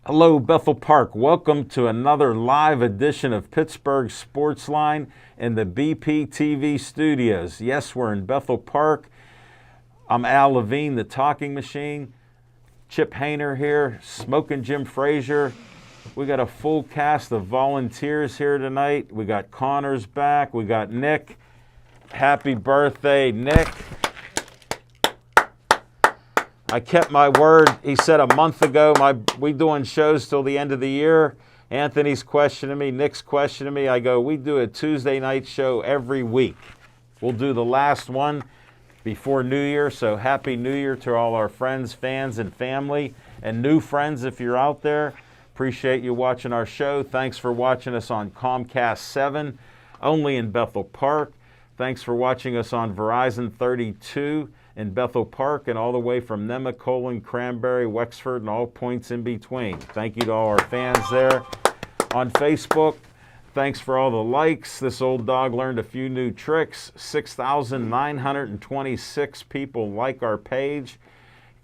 Hello, Bethel Park. Welcome to another live edition of Pittsburgh Sportsline in the BPTV studios. Yes, we're in Bethel Park. I'm Al Levine, the talking machine. Chip Hayner here, Smoking Jim Frazier. We got a full cast of volunteers here tonight. We got Connors back. We got Nick. Happy birthday, Nick. I kept my word. He said a month ago, we doing shows till the end of the year. Anthony's questioning me, Nick's questioning me. I go, we do a Tuesday night show every week. We'll do the last one before New Year, so Happy New Year to all our friends, fans, and family, and new friends if you're out there. Appreciate you watching our show. Thanks for watching us on Comcast 7, only in Bethel Park. Thanks for watching us on Verizon 32. In Bethel Park and all the way from Nemacolin, Cranberry, Wexford, and all points in between. Thank you to all our fans there. On Facebook, thanks for all the likes. This old dog learned a few new tricks. 6,926 people like our page.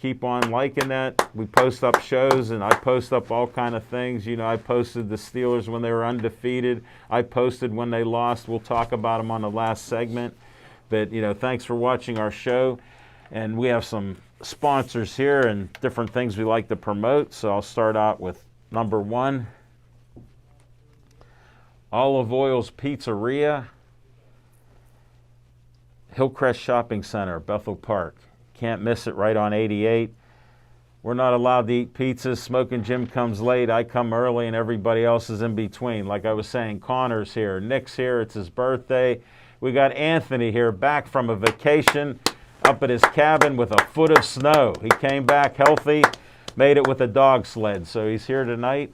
Keep on liking that. We post up shows, and I post up all kind of things. You know, I posted the Steelers when they were undefeated. I posted when they lost. We'll talk about them on the last segment. But, you know, thanks for watching our show. And we have some sponsors here and different things we like to promote. So I'll start out with number one, Olive Oil's Pizzeria, Hillcrest Shopping Center, Bethel Park. Can't miss it, right on 88. We're not allowed to eat pizzas. Smoking Jim comes late. I come early, and everybody else is in between. Like I was saying, Connor's here. Nick's here. It's his birthday. We got Anthony here, back from a vacation up at his cabin with a foot of snow. He came back healthy, made it with a dog sled, so he's here tonight.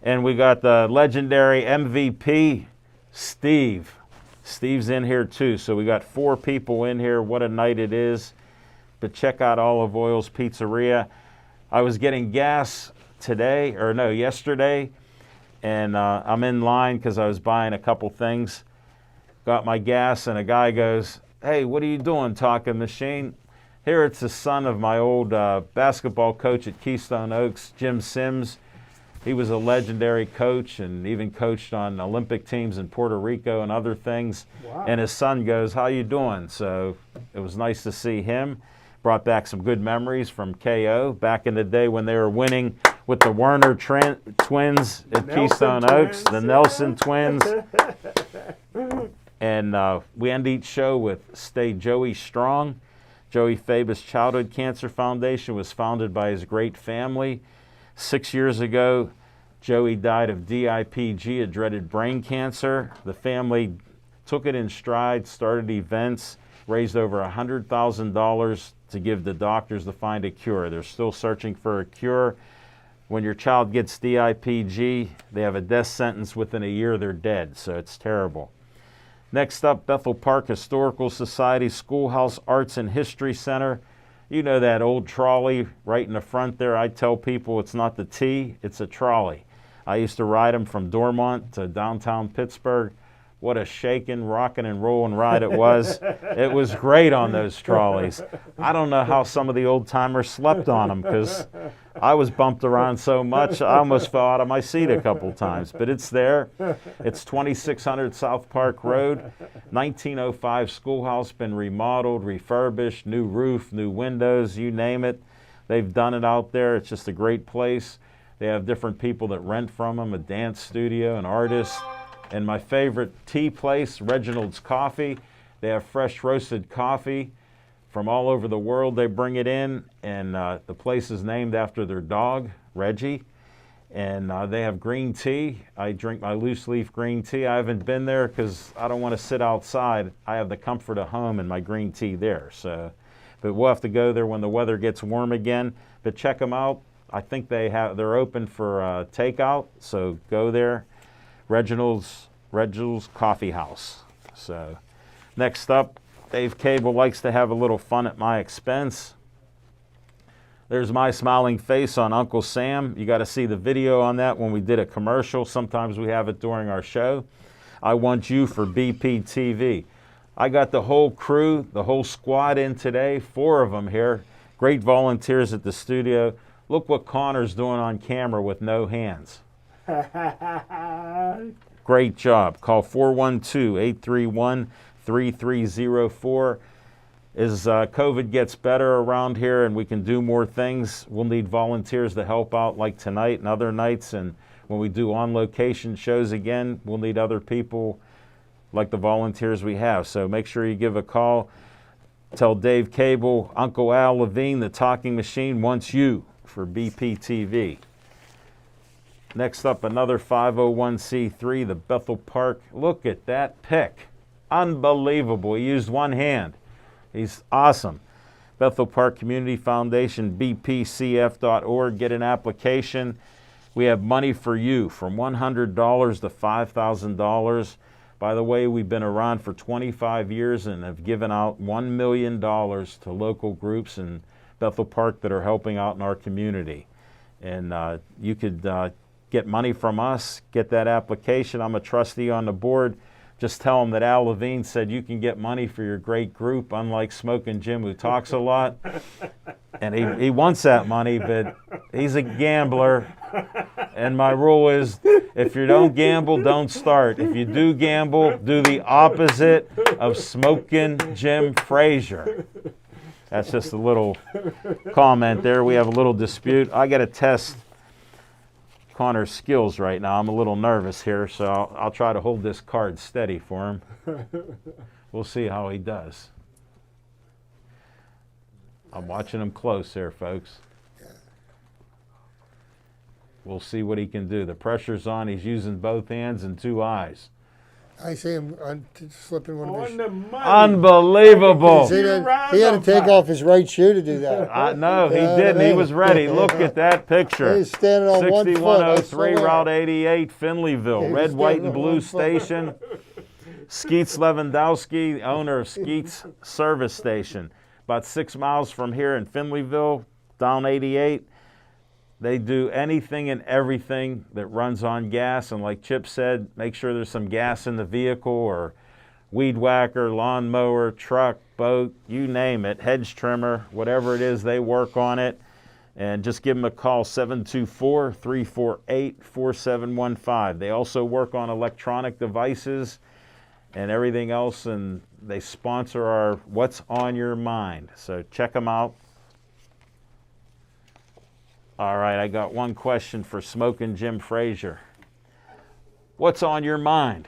And we got the legendary MVP, Steve. Steve's in here too, so we got 4 people in here. What a night it is. But check out Olive Oil's Pizzeria. I was getting gas yesterday, and I'm in line because I was buying a couple things. Got my gas, and a guy goes, "Hey, what are you doing, talking machine?" Here it's the son of my old basketball coach at Keystone Oaks, Jim Sims. He was a legendary coach and even coached on Olympic teams in Puerto Rico and other things. Wow. And his son goes, "How you doing?" So it was nice to see him. Brought back some good memories from KO back in the day when they were winning with the Werner twins at Keystone Oaks, the Nelson twins. And we end each show with Stay Joey Strong. Joey Fabus Childhood Cancer Foundation was founded by his great family. 6 years ago, Joey died of DIPG, a dreaded brain cancer. The family took it in stride, started events, raised over $100,000 to give the doctors to find a cure. They're still searching for a cure. When your child gets DIPG, they have a death sentence within a year, they're dead, so it's terrible. Next up, Bethel Park Historical Society Schoolhouse Arts and History Center. You know that old trolley right in the front there. I tell people it's not the T, it's a trolley. I used to ride them from Dormont to downtown Pittsburgh. What a shaking, rocking, and rolling ride it was. It was great on those trolleys. I don't know how some of the old-timers slept on them because I was bumped around so much I almost fell out of my seat a couple times. But it's there. It's 2600 South Park Road. 1905 schoolhouse, been remodeled, refurbished, new roof, new windows, you name it. They've done it out there. It's just a great place. They have different people that rent from them, a dance studio, an artist. And my favorite tea place, Reginald's Coffee. They have fresh roasted coffee from all over the world. They bring it in, and the place is named after their dog, Reggie. And they have green tea. I drink my loose leaf green tea. I haven't been there because I don't want to sit outside. I have the comfort of home and my green tea there. So, but we'll have to go there when the weather gets warm again. But check them out. I think they're open for takeout, so go there. Reginald's Coffee House. So next up, Dave Cable likes to have a little fun at my expense. There's my smiling face on Uncle Sam. You got to see the video on that when we did a commercial. Sometimes we have it during our show. I want you for BPTV. I got the whole crew, the whole squad in today, 4 of them here. Great volunteers at the studio. Look what Connor's doing on camera with no hands. Great job. Call 412-831-3304. As COVID gets better around here and we can do more things, we'll need volunteers to help out like tonight and other nights. And when we do on-location shows again, we'll need other people like the volunteers we have. So make sure you give a call. Tell Dave Cable, Uncle Al Levine, the talking machine, wants you for BPTV. Next up, another 501c3, the Bethel Park. Look at that pick. Unbelievable. He used one hand. He's awesome. Bethel Park Community Foundation, bpcf.org. Get an application. We have money for you from $100 to $5,000. By the way, we've been around for 25 years and have given out $1 million to local groups in Bethel Park that are helping out in our community. And you could get money from us, get that application. I'm a trustee on the board. Just tell them that Al Levine said you can get money for your great group, unlike Smoking Jim, who talks a lot. And he wants that money, but he's a gambler. And my rule is, if you don't gamble, don't start. If you do gamble, do the opposite of Smoking Jim Frazier. That's just a little comment there. We have a little dispute. I got to test Connor's skills right now. I'm a little nervous here, so I'll try to hold this card steady for him. We'll see how he does. I'm watching him close there, folks. We'll see what he can do. The pressure's on. He's using both hands and 2 eyes. I see him slipping one of his. Unbelievable. He had to take off his right shoe to do that. No, he didn't. He was ready. Look at that picture. He's standing on 6103 1 foot. Route 88, Finleyville. Red, white, and blue station. Skeets Lewandowski, owner of Skeets Service Station. About 6 miles from here in Finleyville, down 88. They do anything and everything that runs on gas, and like Chip said, make sure there's some gas in the vehicle, or weed whacker, lawn mower, truck, boat, you name it, hedge trimmer, whatever it is, they work on it. And just give them a call, 724-348-4715. They also work on electronic devices and everything else, and they sponsor our What's on Your Mind. So check them out. All right, I got one question for Smoking Jim Frazier. What's on your mind?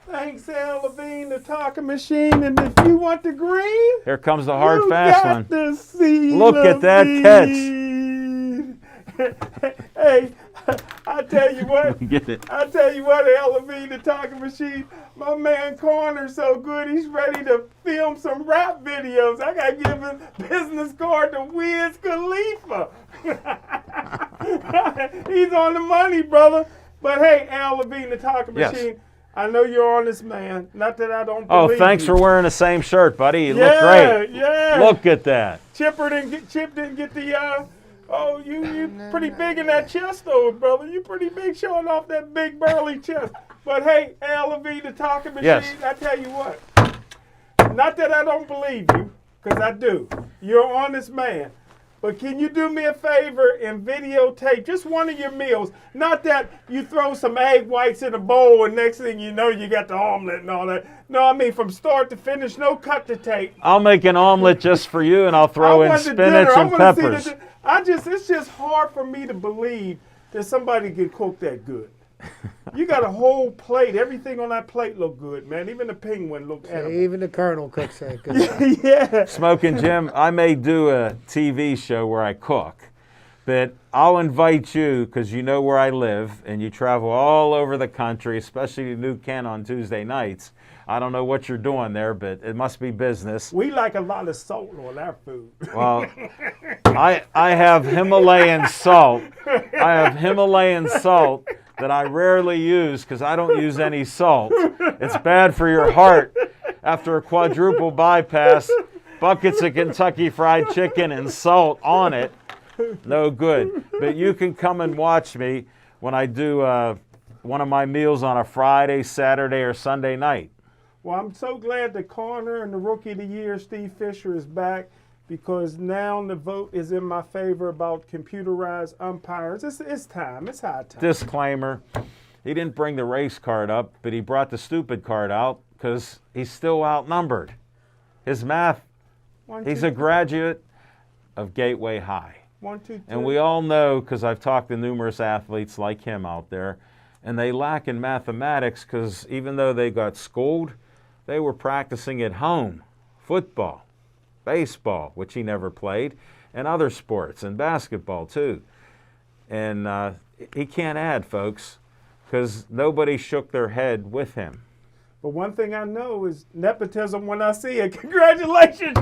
Thanks, Al Levine, the talking machine. And if you want the green, here comes the hard, fast one. To see Look at that catch. Hey, I tell you what. Get it. I tell you what, Al Levine, the talking machine. My man Corner's so good, he's ready to film some rap videos. I got to give him a business card to Wiz Khalifa. He's on the money, brother. But hey, Al Levine, the talking machine. Yes. I know you're honest, man. Not that I don't believe Oh, thanks you. for wearing the same shirt, buddy. You look great. Yeah. Look at that. Chip didn't get the, oh, you pretty big in that chest, though, brother. You pretty big showing off that big burly chest. But hey, Al Levine, the talking machine, yes. I tell you what. Not that I don't believe you, because I do. You're an honest man. But can you do me a favor and videotape just one of your meals? Not that you throw some egg whites in a bowl and next thing you know you got the omelet and all that. No, I mean from start to finish, no cut to tape. I'll make an omelet just for you, and I'll throw in spinach and peppers. It's just hard for me to believe that somebody can cook that good. You got a whole plate. Everything on that plate look good, man. Even the penguin looked edible. Even the Colonel cooks that good. Yeah. Smoking Jim, I may do a TV show where I cook, But I'll invite you, because you know where I live, and you travel all over the country, especially to New Kent on Tuesday nights. I don't know what you're doing there, but it must be business. We like a lot of salt on our food. Well, I have Himalayan salt. I have Himalayan salt that I rarely use because I don't use any salt. It's bad for your heart. After a quadruple bypass, buckets of Kentucky Fried Chicken and salt on it, no good. But you can come and watch me when I do one of my meals on a Friday, Saturday, or Sunday night. Well, I'm so glad the corner and the Rookie of the Year, Steve Fisher, is back, because now the vote is in my favor about computerized umpires. It's time. It's high time. Disclaimer, he didn't bring the race card up, but he brought the stupid card out because he's still outnumbered. His math, he's a graduate of Gateway High. 1, 2, 3. And we all know, because I've talked to numerous athletes like him out there, and they lack in mathematics because even though they got schooled, they were practicing at home. Football, baseball, which he never played, and other sports, and basketball too. And he can't add, folks, because nobody shook their head with him. But one thing I know is nepotism when I see it. Congratulations.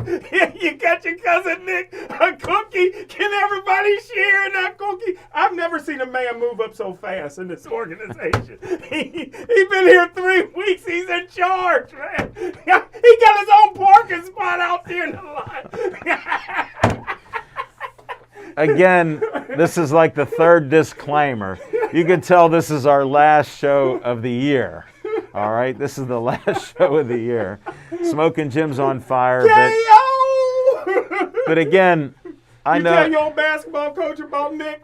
You got your cousin Nick a cookie. Can everybody share in that cookie? I've never seen a man move up so fast in this organization. He been here 3 weeks. He's in charge, man. He got his own parking spot out there in the lot. Again, this is like the third disclaimer. You can tell this is our last show of the year. All right, this is the last show of the year. Smoking Jim's on fire. But again, I know. You tell your old basketball coach about Nick?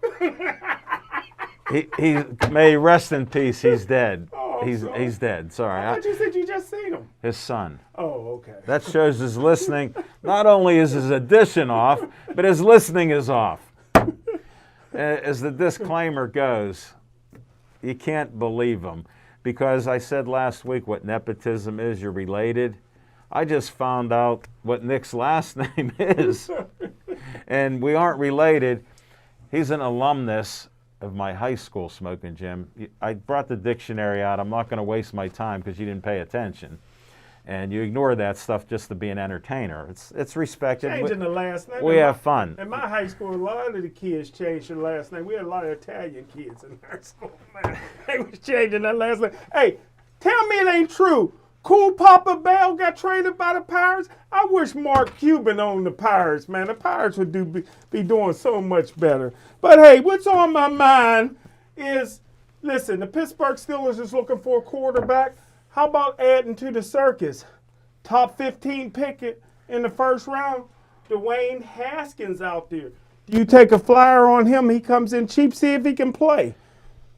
he may rest in peace. He's dead. Oh, he's dead. Sorry. I thought you said you just seen him. His son. Oh, okay. That shows his listening. Not only is his addition off, but his listening is off. As the disclaimer goes, you can't believe him. Because I said last week what nepotism is, you're related. I just found out what Nick's last name is. And we aren't related. He's an alumnus of my high school, Smoking Jim. I brought the dictionary out. I'm not going to waste my time because you didn't pay attention. And you ignore that stuff just to be an entertainer. It's respected. Changing the last name. We have fun. In my high school, a lot of the kids changed their last name. We had a lot of Italian kids in our school, man. They was changing their last name. Hey, tell me it ain't true. Cool Papa Bell got traded by the Pirates. I wish Mark Cuban owned the Pirates, man. The Pirates would be doing so much better. But hey, what's on my mind is, listen, the Pittsburgh Steelers is looking for a quarterback. How about adding to the circus? Top 15 pick in the first round, Dwayne Haskins out there. Do you take a flyer on him? He comes in cheap, see if he can play.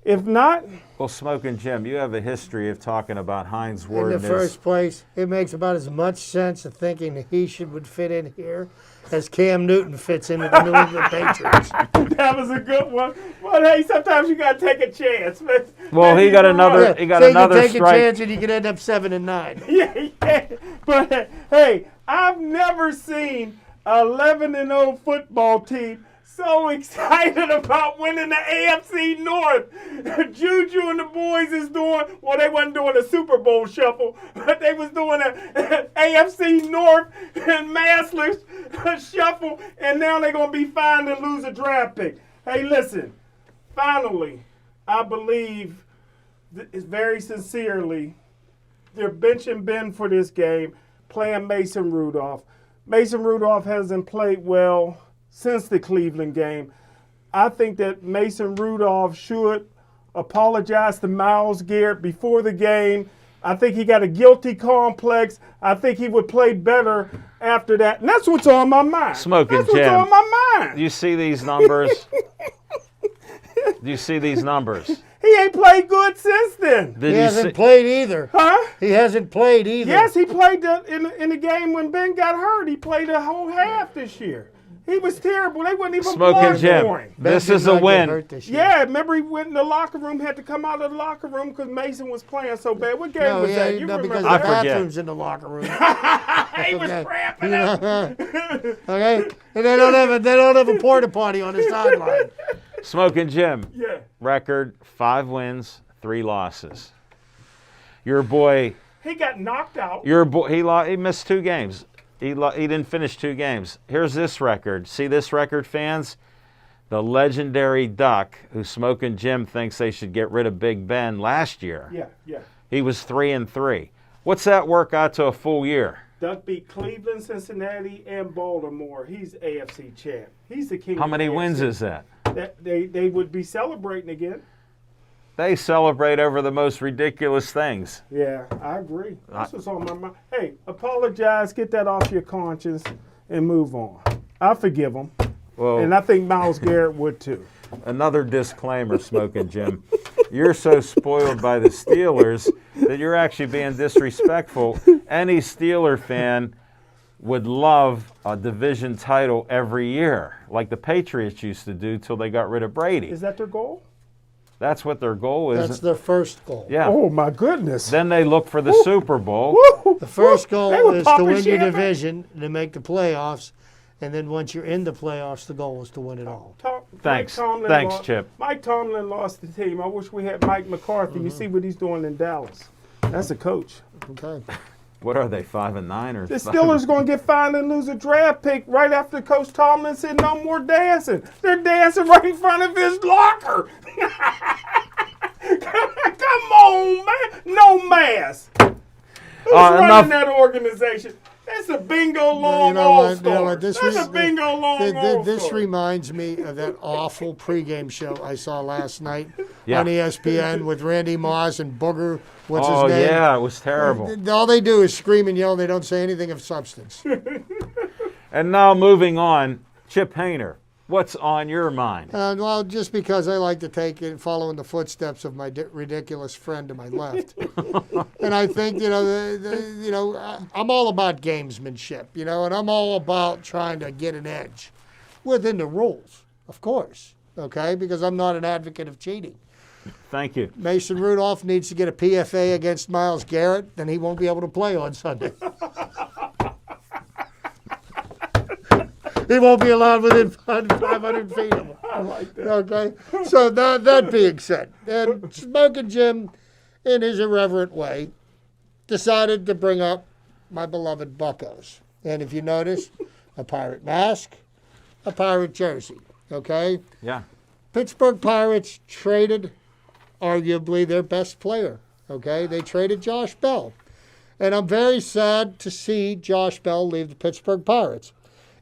If not... Well, Smoking Jim, you have a history of talking about Hines Ward. In the first place, it makes about as much sense of thinking that he would fit in here as Cam Newton fits in with the New England Patriots. That was a good one. Well, hey, sometimes you got to take a chance. Well, he got another strike. You can take a chance and you can end up 7-9. Yeah. But, hey, I've never seen an 11-0 football team so excited about winning the AFC North. Juju and the boys is doing, well, they wasn't doing a Super Bowl shuffle, but they was doing an AFC North and massless shuffle, and now they're going to be fine and lose a draft pick. Hey, listen, finally, I believe very sincerely they're benching Ben for this game, playing Mason Rudolph. Mason Rudolph hasn't played well since the Cleveland game. I think that Mason Rudolph should apologize to Myles Garrett before the game. I think he got a guilty complex. I think he would play better after that. And that's what's on my mind. Smoking That's Jim. what's on my mind. Do you see these numbers? Do you see these numbers? He ain't played good since then. He hasn't played either. Huh? He hasn't played either. Yes, he played in the game when Ben got hurt. He played a whole half this year. He was terrible. They wouldn't even Smoking play Jim. for him. This is a win. Yeah, remember he went in the locker room, had to come out of the locker room because Mason was playing so bad. What game was that? You remember because that? the bathrooms in the locker room. He was Okay. cramping You up. know, okay, and they don't have a porta potty on the sideline. Smoking Jim, Yeah. record 5 wins, 3 losses. Your boy, He got knocked out. he missed 2 games. He didn't finish 2 games. Here's this record. See this record, fans? The legendary Duck, who Smoking Jim thinks they should get rid of Big Ben last year. Yeah, yeah. He was 3-3. What's that work out to a full year? Duck beat Cleveland, Cincinnati, and Baltimore. He's AFC champ. He's the king. How of many the wins AFC. is that? They would be celebrating again. They celebrate over the most ridiculous things. Yeah, I agree. That's what's on my mind. Hey, apologize, get that off your conscience, and move on. I forgive him, Well, and I think Myles Garrett would too. another disclaimer, Smoking Jim. You're so spoiled by the Steelers that you're actually being disrespectful. Any Steeler fan would love a division title every year, like the Patriots used to do till they got rid of Brady. Is that their goal? That's what their goal is. That's their first goal. Yeah. Oh my goodness! Then they look for the Super Bowl. Woo! The first They goal were is to popping win your champagne. division, to make the playoffs, and then once you're in the playoffs, the goal is to win it all. Thanks. Mike Tomlin Thanks, lost, Chip. Mike Tomlin lost the team. I wish we had Mike McCarthy. You see what he's doing in Dallas. That's a coach. Okay. What are they, 5-9 or The 5? Steelers going to get fined and lose a draft pick right after Coach Tomlin said no more dancing. They're dancing right in front of his locker. Come on, man. No mask. Who's running enough. that organization? That's a bingo long You know all what? You know what? That's a bingo long all This reminds me of that awful pregame show I saw last night Yeah. on ESPN with Randy Moss and Booger. What's Oh, his name? yeah, it was terrible. All they do is scream and yell. They don't say anything of substance. And now moving on, Chip Hayner, what's on your mind? Well, just because I like to take it, follow in the footsteps of my ridiculous friend to my left, and I think I'm all about gamesmanship, and I'm all about trying to get an edge within the rules, of course. Okay, because I'm not an advocate of cheating. Thank you. Mason Rudolph needs to get a PFA against Myles Garrett, then he won't be able to play on Sunday. He won't be allowed within 500 feet of him. I like that. Okay, so that being said, and Smoking Jim, in his irreverent way, decided to bring up my beloved Buccos. And if you notice, a pirate mask, a pirate jersey. Okay, Yeah. Pittsburgh Pirates traded arguably their best player. Okay, they traded Josh Bell, and I'm very sad to see Josh Bell leave the Pittsburgh Pirates.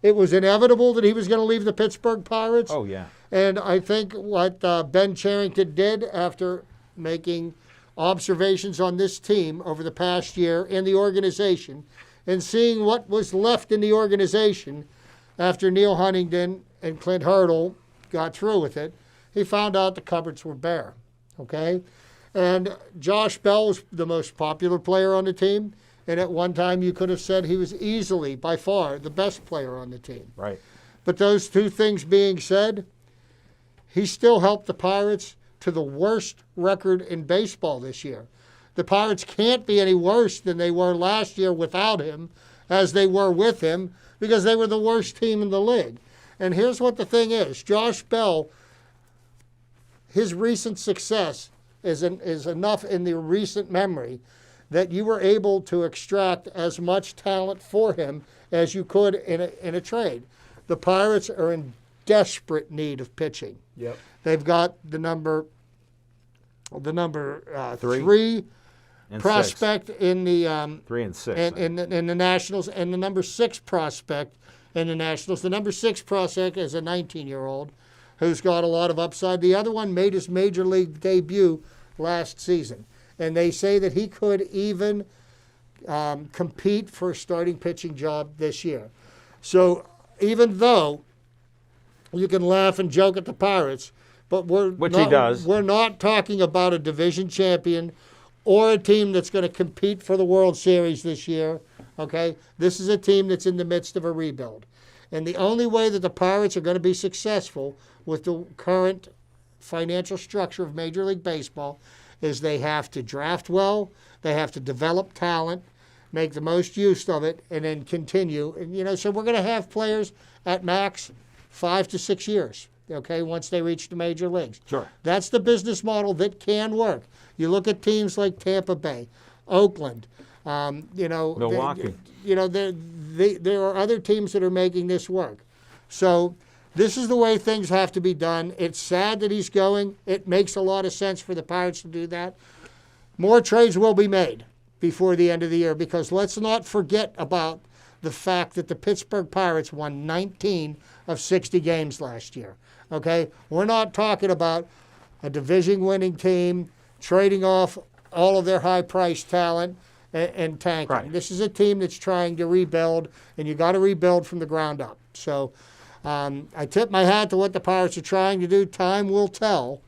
It was inevitable that he was going to leave the Pittsburgh Pirates. Oh, yeah. And I think what Ben Cherington did after making observations on this team over the past year and the organization and seeing what was left in the organization after Neil Huntington and Clint Hurdle got through with it, he found out the cupboards were bare. Okay? And Josh Bell was the most popular player on the team. And at one time, you could have said he was easily, by far, the best player on the team. Right. But those two things being said, he still helped the Pirates to the worst record in baseball this year. The Pirates can't be any worse than they were last year without him, as they were with him, because they were the worst team in the league. And here's what the thing is. Josh Bell, his recent success is enough in the recent memory that you were able to extract as much talent for him as you could in a trade. The Pirates are in desperate need of pitching. Yep. They've got the number three And prospect in the 3 and 6. in the Nationals, and the number 6 prospect in the Nationals. The number 6 prospect is a 19-year-old who's got a lot of upside. The other one made his major league debut last season. And they say that he could even compete for a starting pitching job this year. So even though you can laugh and joke at the Pirates, but Which he does. We're not talking about a division champion or a team that's going to compete for the World Series this year. Okay? This is a team that's in the midst of a rebuild. And the only way that the Pirates are going to be successful with the current financial structure of Major League Baseball is they have to draft well, they have to develop talent, make the most use of it, and then continue. And, so we're going to have players at max 5 to 6 years, okay, once they reach the major leagues. Sure. That's the business model that can work. You look at teams like Tampa Bay, Oakland, Milwaukee. There are other teams that are making this work. So this is the way things have to be done. It's sad that he's going. It makes a lot of sense for the Pirates to do that. More trades will be made before the end of the year, because let's not forget about the fact that the Pittsburgh Pirates won 19 of 60 games last year. Okay? We're not talking about a division-winning team trading off all of their high-priced talent and tanking. Right. This is a team that's trying to rebuild, and you got to rebuild from the ground up. So I tip my hat to what the Pirates are trying to do. Time will tell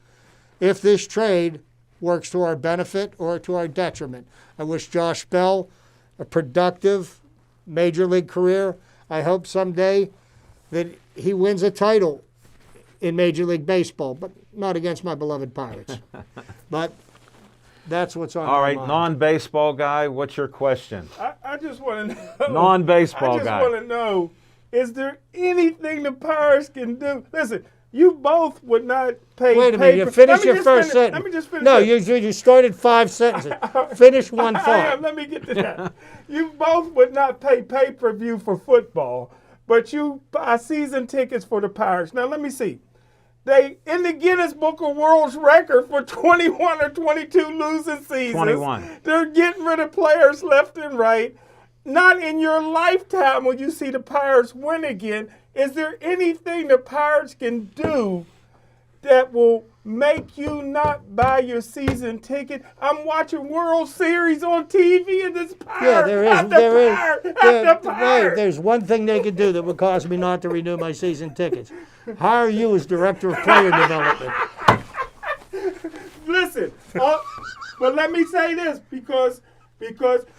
if this trade works to our benefit or to our detriment. I wish Josh Bell a productive major league career. I hope someday that he wins a title in Major League Baseball, but not against my beloved Pirates. But that's what's on All my right, mind. non-baseball guy, what's your question? I just want to know. Non-baseball I guy. just want to know, is there anything the Pirates can do? Listen, you both would not pay. Wait a minute, you finish your first sentence. Let me just finish. No, you started 5 sentences. Finish one thought. Let me get to that. You both would not pay pay-per-view for football, but you buy season tickets for the Pirates. Now, let me see. They in the Guinness Book of World Record for 21 or 22 losing seasons. 21. They're getting rid of players left and right. Not in your lifetime will you see the Pirates win again. Is there anything the Pirates can do that will make you not buy your season ticket? I'm watching World Series on TV and this Pirate There's one thing they could do that would cause me not to renew my season tickets. Hire you as director of player development. Listen, but let me say this, because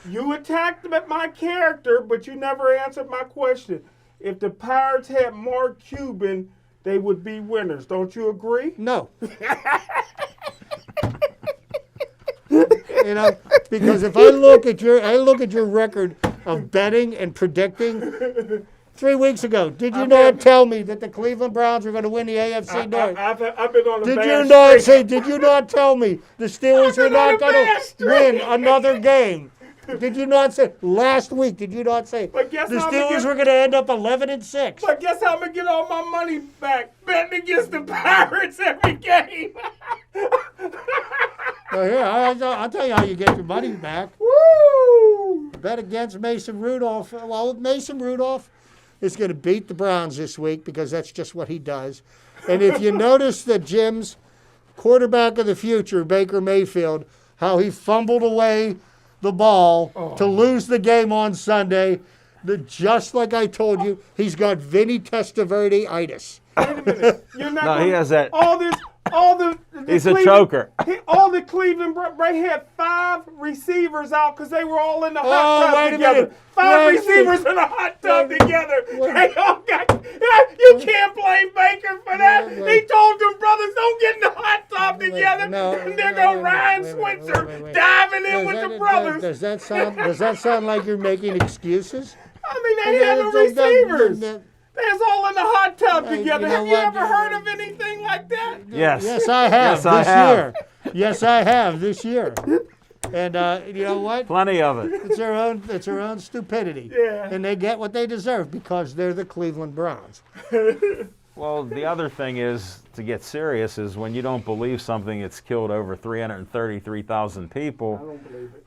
you attacked my character, but you never answered my question. If the Pirates had Mark Cuban, they would be winners. Don't you agree? No. Because if I look at your record of betting and predicting 3 weeks ago, did you not tell me that the Cleveland Browns were going to win the AFC North? I've been on a Did bad you not tell me the Steelers were not going to win another game? Did you not say last week? Did you not say the Steelers were going to end up 11-6? But guess how I'm gonna get all my money back? Betting against the Pirates every game. Well, here, I'll tell you how you get your money back. Woo! Bet against Mason Rudolph. Well, Mason Rudolph is going to beat the Browns this week because that's just what he does. And if you notice that Jim's quarterback of the future, Baker Mayfield, how he fumbled away the ball to lose the game on Sunday, just like I told you, he's got Vinny Testaverde-itis. Wait a minute. You're not he has that. He's a choker. All the Cleveland Browns had 5 receivers out because they were all in the hot tub together. 5 receivers in a hot tub together. They all got. You can't blame Baker for that. He told them brothers, don't get in the hot tub together. And there go Ryan Switzer diving in with the brothers. Does that sound like you're making excuses? I mean, they had the receivers. They was all in the hot tub together. Have you ever heard of anything like that? Yes. Yes, I have. Yes, I have. Yes, I have this year. And you know what? Plenty of it. It's their own stupidity. Yeah. And they get what they deserve because they're the Cleveland Browns. Well, the other thing is, to get serious, is when you don't believe something that's killed over 333,000 people, I don't believe it.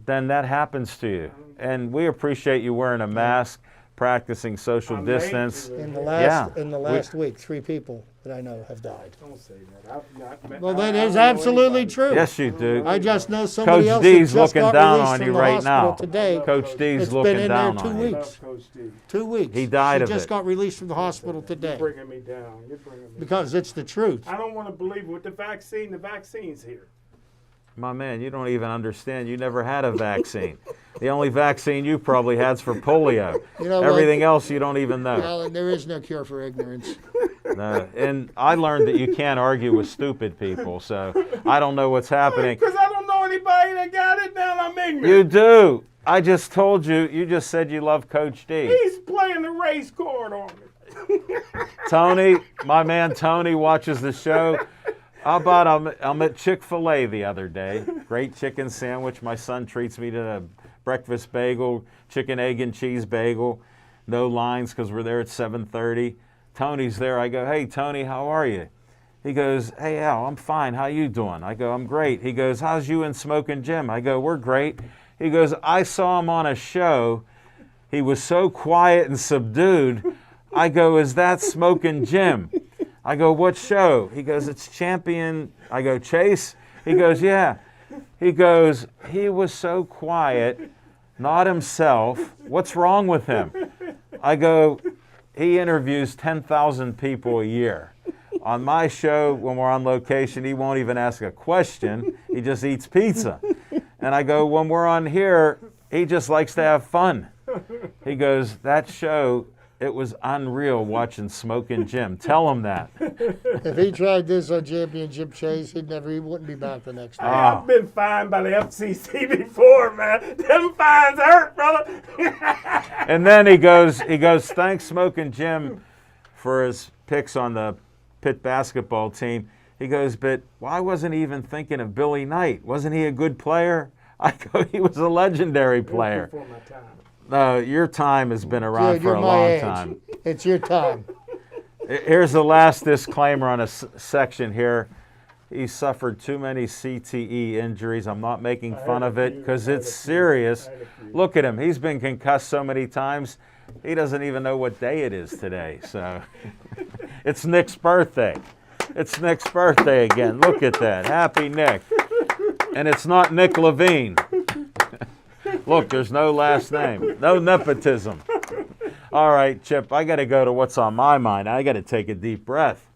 then that happens to you. And we appreciate you wearing a mask, practicing social distance. In the last week, 3 people that I know have died. Don't say that. I've not met. Well, that is absolutely true. Yes, you do. I just know somebody Coach else D's that just looking got down released on from you the right hospital now. today. Coach D's It's been looking in down there 2 on you. weeks. Coach D. 2 weeks. He died of She just it. got released from the hospital today. You're bringing me down. You're bringing me down. Because it's the truth. I don't want to believe it. With the vaccine's here. My man, you don't even understand. You never had a vaccine. The only vaccine you probably had's for polio. You know what? Everything else you don't even know. Well, there is no cure for ignorance. No. And I learned that you can't argue with stupid people, so I don't know what's happening. Because I don't know anybody that got it. Now I'm ignorant. You do. I just told you. You just said you love Coach D. He's playing the race card on me. Tony, my man Tony watches the show. How about I'm at Chick-fil-A the other day. Great chicken sandwich. My son treats me to a breakfast bagel, chicken, egg, and cheese bagel. No lines because we're there at 7:30. Tony's there. I go, hey, Tony, how are you? He goes, hey, Al, I'm fine. How you doing? I go, I'm great. He goes, how's you and Smoking Jim? I go, we're great. He goes, I saw him on a show. He was so quiet and subdued. I go, is that Smoking Jim? I go, what show? He goes, it's Champion. I go, Chase? He goes, yeah. He goes, he was so quiet, not himself. What's wrong with him? I go, he interviews 10,000 people a year. On my show, when we're on location, he won't even ask a question. He just eats pizza. And I go, when we're on here, he just likes to have fun. He goes, that show, it was unreal watching Smoking Jim. Tell him that. If he tried this on Championship Chase, he wouldn't be back the next day. I've been fined by the FCC before, man. Them fines hurt, brother. And then he goes, thanks Smoking Jim for his picks on the Pitt basketball team. He goes, but why wasn't he even thinking of Billy Knight? Wasn't he a good player? I go, he was a legendary player. Before my time. No, your time has been around Dude, for you're a my long age. time. It's your time. Here's the last disclaimer on a section here. He suffered too many CTE injuries. I'm not making fun of it because it's serious. Look at him. He's been concussed so many times, he doesn't even know what day it is today. So it's Nick's birthday. It's Nick's birthday again. Look at that. Happy Nick. And it's not Nick Levine. Look, there's no last name. No nepotism. All right, Chip, I got to go to what's on my mind. I got to take a deep breath.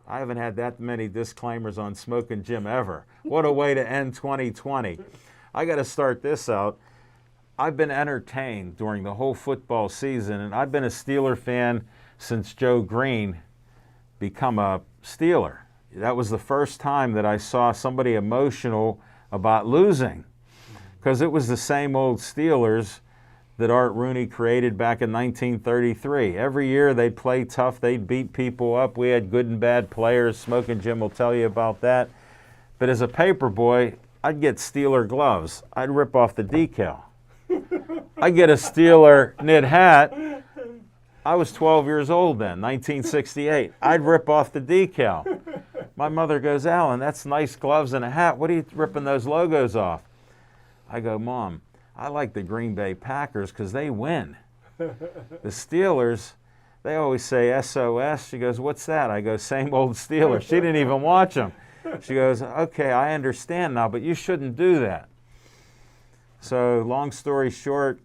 I haven't had that many disclaimers on Smoking Jim ever. What a way to end 2020. I got to start this out. I've been entertained during the whole football season, and I've been a Steeler fan since Joe Green become a Steeler. That was the first time that I saw somebody emotional about losing, because it was the same old Steelers that Art Rooney created back in 1933. Every year they'd play tough, they'd beat people up. We had good and bad players. Smoking Jim will tell you about that. But as a paper boy, I'd get Steeler gloves. I'd rip off the decal. I'd get a Steeler knit hat. I was 12 years old then, 1968. I'd rip off the decal. My mother goes, Alan, that's nice gloves and a hat. What are you ripping those logos off? I go, Mom, I like the Green Bay Packers because they win. The Steelers, they always say SOS. She goes, what's that? I go, same old Steelers. She didn't even watch them. She goes, okay, I understand now, but you shouldn't do that. So long story short,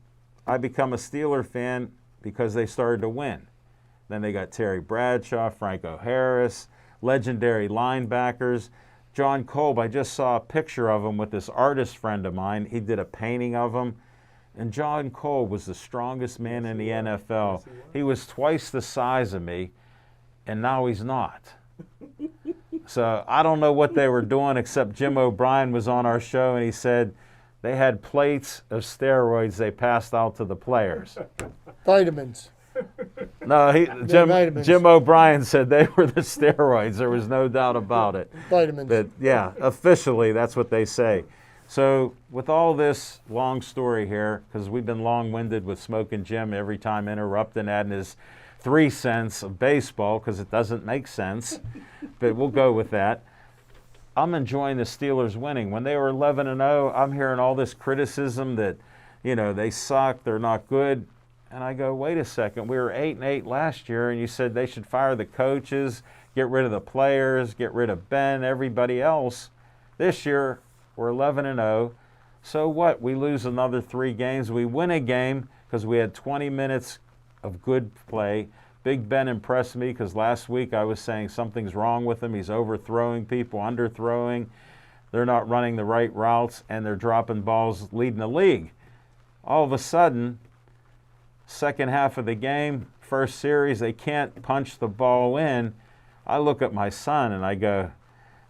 I become a Steeler fan because they started to win. Then they got Terry Bradshaw, Franco Harris, legendary linebackers. John Kolb, I just saw a picture of him with this artist friend of mine. He did a painting of him. And John Kolb was the strongest man in the NFL. He was twice the size of me, and now he's not. So I don't know what they were doing, except Jim O'Brien was on our show, and he said they had plates of steroids they passed out to the players. Vitamins. No, vitamins. Jim O'Brien said they were the steroids. There was no doubt about it. Vitamins. But yeah, officially, that's what they say. So with all this long story here, because we've been long-winded with Smoking Jim every time interrupting, adding his 3 cents of baseball, because it doesn't make sense, but we'll go with that. I'm enjoying the Steelers winning. When they were 11-0, I'm hearing all this criticism that, they suck, they're not good. And I go, wait a second, we were 8-8 last year, and you said they should fire the coaches, get rid of the players, get rid of Ben, everybody else. This year, we're 11-0. So what? We lose another 3 games. We win a game because we had 20 minutes of good play. Big Ben impressed me because last week I was saying something's wrong with him. He's overthrowing people, underthrowing. They're not running the right routes, and they're dropping balls leading the league. All of a sudden, second half of the game, first series, they can't punch the ball in. I look at my son and I go,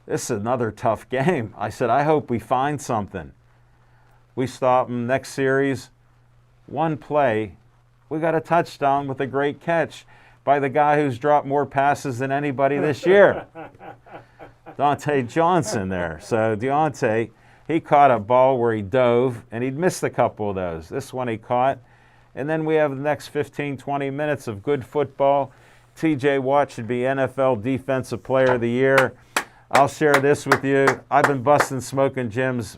this is another tough game. I said, I hope we find something. We stop them. Next series, one play, we got a touchdown with a great catch by the guy who's dropped more passes than anybody this year. Deontay Johnson there. So Deontay, he caught a ball where he dove, and he'd missed a couple of those. This one he caught. And then we have the next 15, 20 minutes of good football. TJ Watt should be NFL Defensive Player of the Year. I'll share this with you. I've been busting Smoking Jim's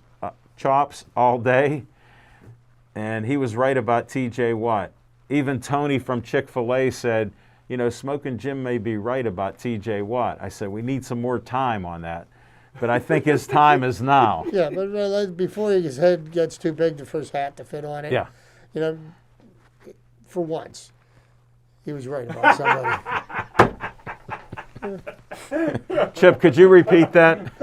chops all day, and he was right about TJ Watt. Even Tony from Chick-fil-A said, you know, Smoking Jim may be right about TJ Watt. I said, we need some more time on that. But I think his time is now. Yeah, but before his head gets too big for his hat to fit on it, Yeah. you know, for once, he was right about somebody. Chip, could you repeat that?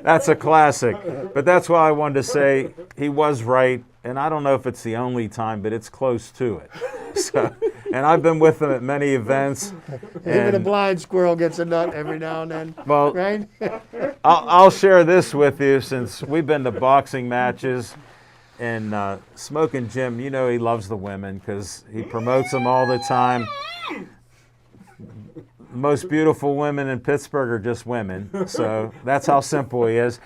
That's a classic. But that's why I wanted to say he was right, and I don't know if it's the only time, but it's close to it. So, and I've been with him at many events. Even a blind squirrel gets a nut every now and then, Well, right? I'll share this with you since we've been to boxing matches. And Smoking Jim, you know he loves the women because he promotes them all the time. The most beautiful women in Pittsburgh are just women. So that's how simple he is.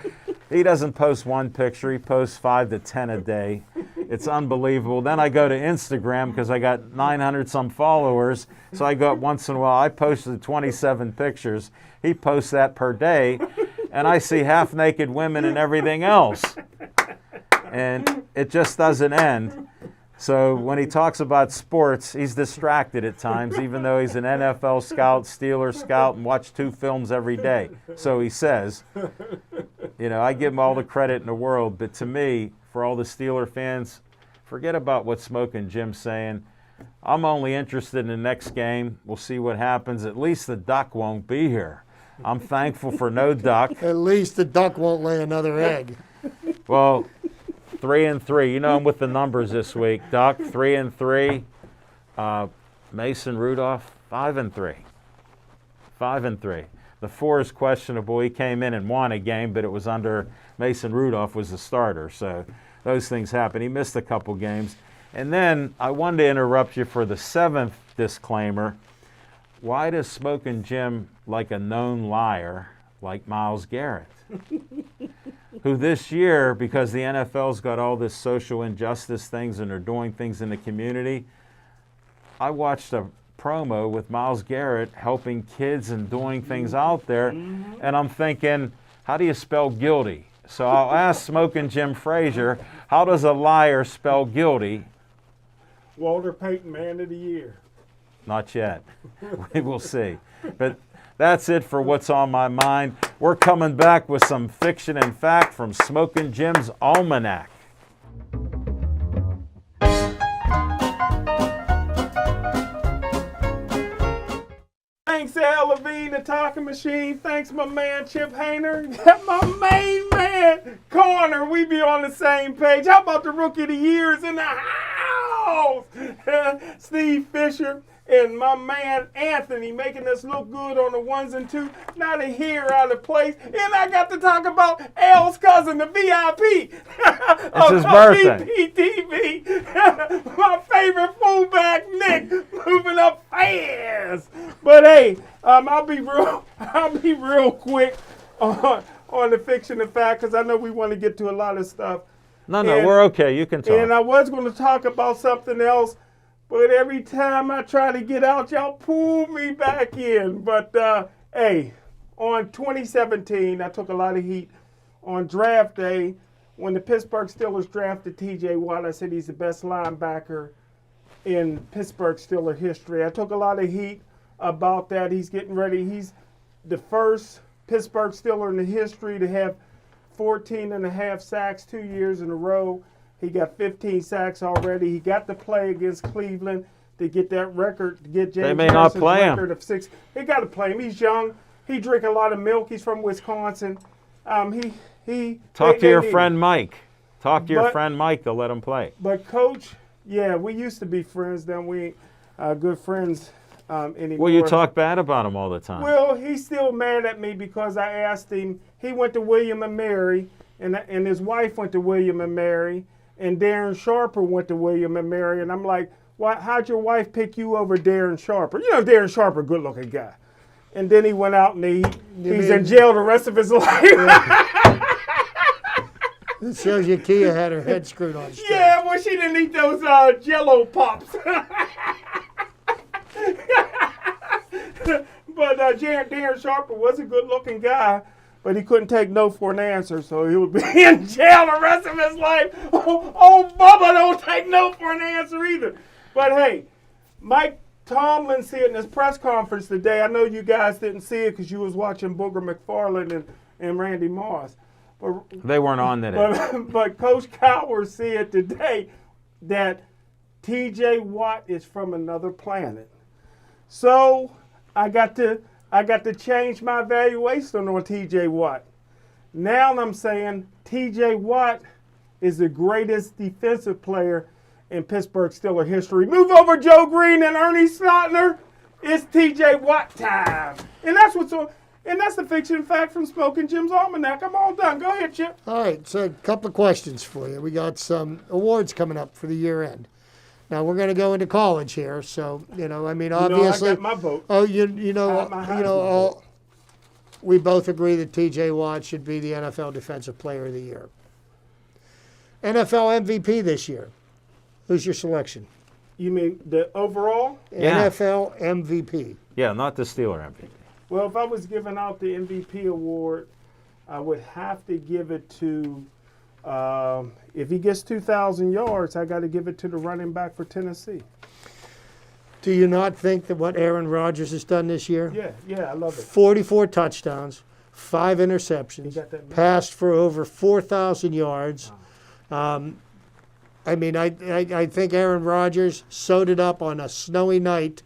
He doesn't post one picture. He posts 5 to 10 a day. It's unbelievable. Then I go to Instagram because I got 900 some followers. So I go up once in a while. I posted 27 pictures. He posts that per day. And I see half naked women and everything else. And it just doesn't end. So when he talks about sports, he's distracted at times, even though he's an NFL scout, Steeler scout, and watch 2 films every day. So he says, you know, I give him all the credit in the world, but to me, for all the Steeler fans, forget about what Smoking Jim's saying. I'm only interested in the next game. We'll see what happens. At least the duck won't be here. I'm thankful for no duck. At least the duck won't lay another egg. Well, 3-3. You know I'm with the numbers this week. Duck, 3-3. Mason Rudolph, 5-3. 5-3. The 4 is questionable. He came in and won a game, but it was under Mason Rudolph was the starter. So those things happen. He missed a couple games. And then I wanted to interrupt you for the 7th disclaimer. Why does Smoking Jim like a known liar like Myles Garrett? Who this year, because the NFL's got all this social injustice things and they're doing things in the community, I watched a promo with Myles Garrett helping kids and doing things out there, and I'm thinking, how do you spell guilty? So I'll ask Smoking Jim Frazier, how does a liar spell guilty? Walter Payton, Man of the Year. Not yet. We will see. But that's it for what's on my mind. We're coming back with some fiction and fact from Smoking Jim's Almanac. Thanks, Al Levine, the talking machine. Thanks, my man, Chip Hayner. My main man, Corner. We be on the same page. How about the Rookie of the Years in the house? Steve Fisher and my man, Anthony, making us look good on the 1s and 2s. Not a hair out of place. And I got to talk about Al's cousin, the VIP. It's his birthday. VPTV. My favorite fullback, Nick, moving up fast. But hey, I'll be real quick on the fiction and fact because I know we want to get to a lot of stuff. No, we're okay. You can talk. And I was going to talk about something else, but every time I try to get out, y'all pull me back in. But hey, on 2017, I took a lot of heat on draft day when the Pittsburgh Steelers drafted TJ Watt. I said he's the best linebacker in Pittsburgh Steelers history. I took a lot of heat about that. He's getting ready. He's the first Pittsburgh Steeler in the history to have 14.5 sacks 2 years in a row. He got 15 sacks already. He got to play against Cleveland to get that record, to get James Harrison's record of 6. They got to play him. He's young. He drink a lot of milk. He's from Wisconsin. He talk to your friend Mike. Talk to your friend Mike to let him play. But Coach, yeah, we used to be friends. Then we good friends anymore. Well, you talk bad about him all the time. Well, he's still mad at me because I asked him. He went to William and Mary, and his wife went to William and Mary, and Darren Sharper went to William and Mary, and I'm like, how'd your wife pick you over Darren Sharper? You know, Darren Sharper, good-looking guy. And then he went out and he's in jail the rest of his life. It shows you Kia had her head screwed on straight. Yeah, well, she didn't eat those Jell-O pops. But Darren Sharper was a good-looking guy, but he couldn't take no for an answer, so he would be in jail the rest of his life. Oh, Bubba don't take no for an answer either. But hey, Mike Tomlin said in his press conference today, I know you guys didn't see it because you was watching Booger McFarland and Randy Moss. But, They weren't on today. but Coach Callas said today that T.J. Watt is from another planet. So I got to change my evaluation on T.J. Watt. Now I'm saying T.J. Watt is the greatest defensive player in Pittsburgh Steelers history. Move over, Joe Green and Ernie Slotner. It's T.J. Watt time, and that's the fiction fact from Smoking Jim's Almanac. I'm all done. Go ahead, Chip. All right, so a couple of questions for you. We got some awards coming up for the year end. Now we're going to go into college here, so obviously. I got my vote. Oh, I got my Heisman vote. We both agree that T.J. Watt should be the NFL Defensive Player of the Year. NFL MVP this year. Who's your selection? You mean the overall? Yeah. NFL MVP. Yeah, not the Steeler MVP. Well, if I was giving out the MVP award, I would have to give it to, if he gets 2,000 yards, I got to give it to the running back for Tennessee. Do you not think that what Aaron Rodgers has done this year? Yeah, I love it. 44 touchdowns, 5 He interceptions, got that. passed for over 4,000 yards. I think Aaron Rodgers sewed it up on a snowy night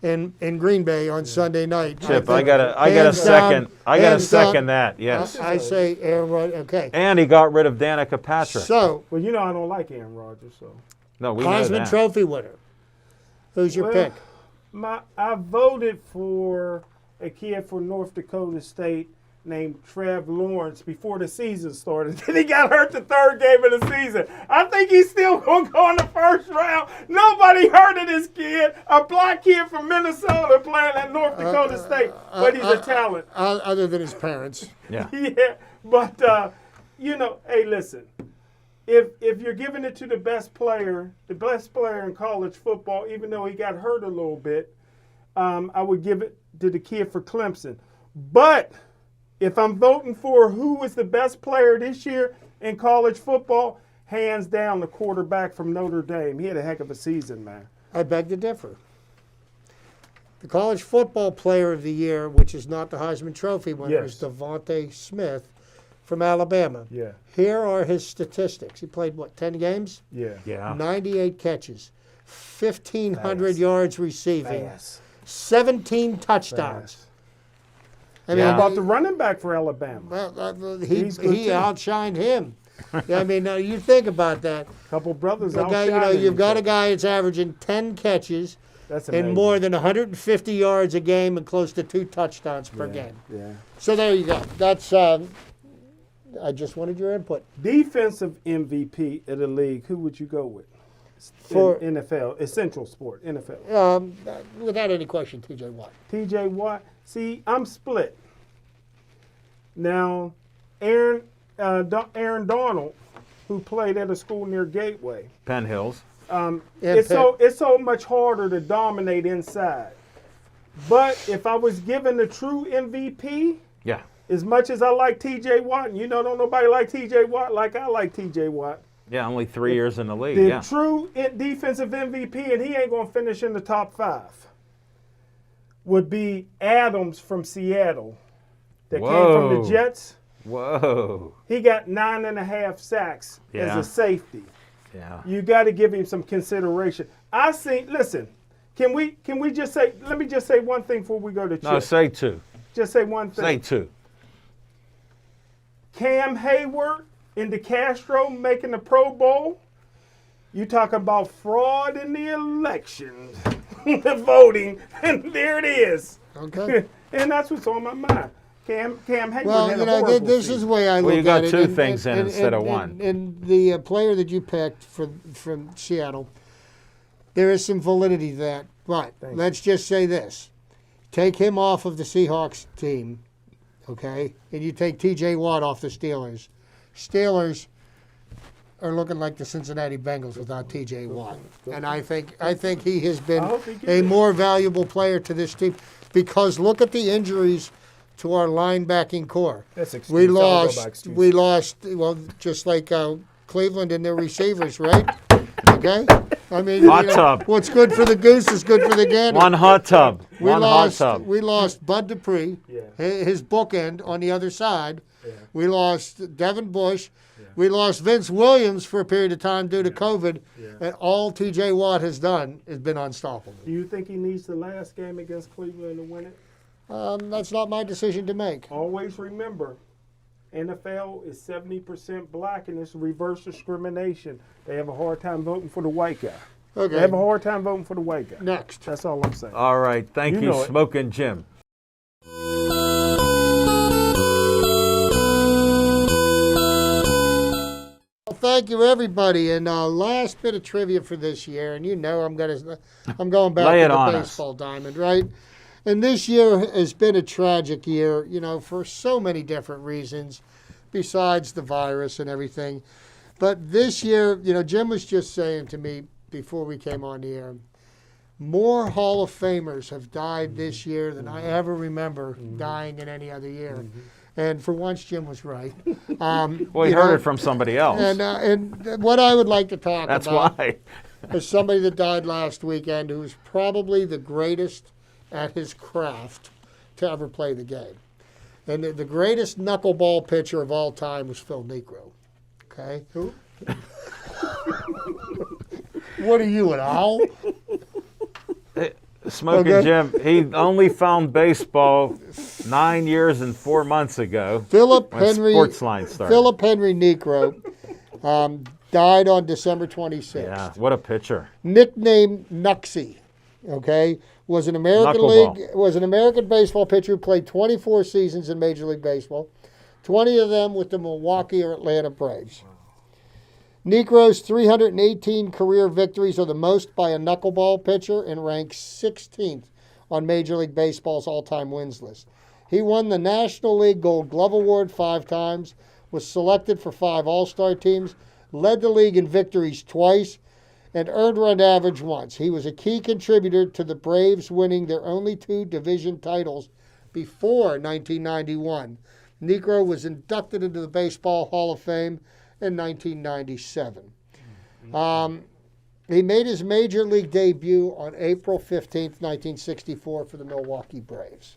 in Green Bay on Sunday night. Chip, I gotta second that. Yes. I say Aaron Rodgers. Okay. And he got rid of Danica Patrick. So, Well, you know I don't like Aaron Rodgers, so. No, we know Heisman that. Trophy winner. Who's your pick? I voted for a kid from North Dakota State named Trev Lawrence before the season started. Then he got hurt the third game of the season. I think he's still going to go in the first round. Nobody heard of this kid, a black kid from Minnesota playing at North Dakota State, but he's a talent. Other than his parents. Yeah. Yeah, but, hey, listen. If you're giving it to the best player in college football, even though he got hurt a little bit, I would give it to the kid for Clemson. But if I'm voting for who was the best player this year in college football, hands down the quarterback from Notre Dame. He had a heck of a season, man. I beg to differ. The college football player of the year, which is not the Heisman Trophy winner, is Devontae Smith from Alabama. Yeah. Here are his statistics. He played, 10 games? Yeah. 98 catches, 1,500 yards receiving, Fast. 17 touchdowns. Fast. I mean, Yeah. How about the running back for Alabama? he He's good, too. outshined him. Now you think about that. Couple brothers The guy, outshining you've got a each guy that's averaging 10 catches That's amazing. and more than 150 yards a game and close to 2 touchdowns per game. Yeah. So there you go. That's. I just wanted your input. Defensive MVP of the league, who would you go with? For in NFL, essential sport, NFL. without any question, T.J. Watt. T.J. Watt. See, I'm split. Now, Aaron Donald, who played at a school near Gateway, Penn Hills. it's so much harder to dominate inside. But if I was given the true MVP, Yeah. as much as I like T.J. Watt, and don't nobody like T.J. Watt like I like T.J. Watt. Yeah, only 3 years in the league. The Yeah. true defensive MVP, and he ain't going to finish in the top 5, would be Adams from Seattle that came from Whoa. the Jets. Whoa. He got 9.5 sacks as Yeah. a safety. Yeah. You got to give him some consideration. Listen, can we just say, let me just say one thing before we go to Chip. No, say 2. Just say one thing. Say 2. Cam Hayward and DeCastro making the Pro Bowl. You talk about fraud in the election. the voting, and there it is. Okay. And that's what's on my mind. Cam Hayward Well, had you a know, horrible this season. is the way I look Well, you got at it. two things in instead of one. And the player that you picked from Seattle, there is some validity to that. But let's just say this. Take him off of the Seahawks team, okay, and you take T.J. Watt off the Steelers. Steelers are looking like the Cincinnati Bengals without T.J. Watt. And I think he has been a more valuable player to this team because look at the injuries to our linebacking core. That's excuse. We I'll go lost, by excuse. well, just like Cleveland and their receivers, right? Okay? I mean, Hot tub. What's good for the goose is good for the gander. One hot tub. We Hot tub. lost Bud Dupree, Yeah. his bookend on the other side. Yeah. We lost Devin Bush. Yeah. We lost Vince Williams for a period of time due to COVID. Yeah. And all T.J. Watt has done has been unstoppable. Do you think he needs the last game against Cleveland to win it? That's not my decision to make. Always remember, NFL is 70% black and it's reverse discrimination. They have a hard time voting for the white guy. Okay. They have a hard time voting for the white guy. Next. That's all I'm saying. All right. Thank You you, know it. Smoking Jim. Well, thank you, everybody. And last bit of trivia for this year, and you know I'm going back Lay to it the on us. baseball diamond, right? And this year has been a tragic year, you know, for so many different reasons, besides the virus and everything. But this year, you know, Jim was just saying to me before we came on the air, more Hall of Famers have died this year than I ever remember dying in any other year. And for once, Jim was right. Well, you you heard know, it from somebody else. And what I would like to talk That's about why. is somebody that died last weekend who's probably the greatest at his craft to ever play the game. And the greatest knuckleball pitcher of all time was Phil Negro. Okay? Who? What are you, an owl? Smoking Okay. Jim, he only found baseball 9 years and 4 months ago Philip when Henry Sportsline started. Philip Henry Negro died on December 26th. Yeah, what a pitcher. Nicknamed Knucksy, okay, was an American baseball pitcher who played 24 seasons in Major League Baseball, 20 of them with the Milwaukee or Atlanta Braves. Negro's 318 career victories are the most by a knuckleball pitcher and ranks 16th on Major League Baseball's all-time wins list. He won the National League Gold Glove Award 5 times, was selected for 5 All-Star teams, led the league in victories twice, and earned run average once. He was a key contributor to the Braves winning their only 2 division titles before 1991. Negro was inducted into the Baseball Hall of Fame in 1997. He made his major league debut on April 15, 1964 for the Milwaukee Braves.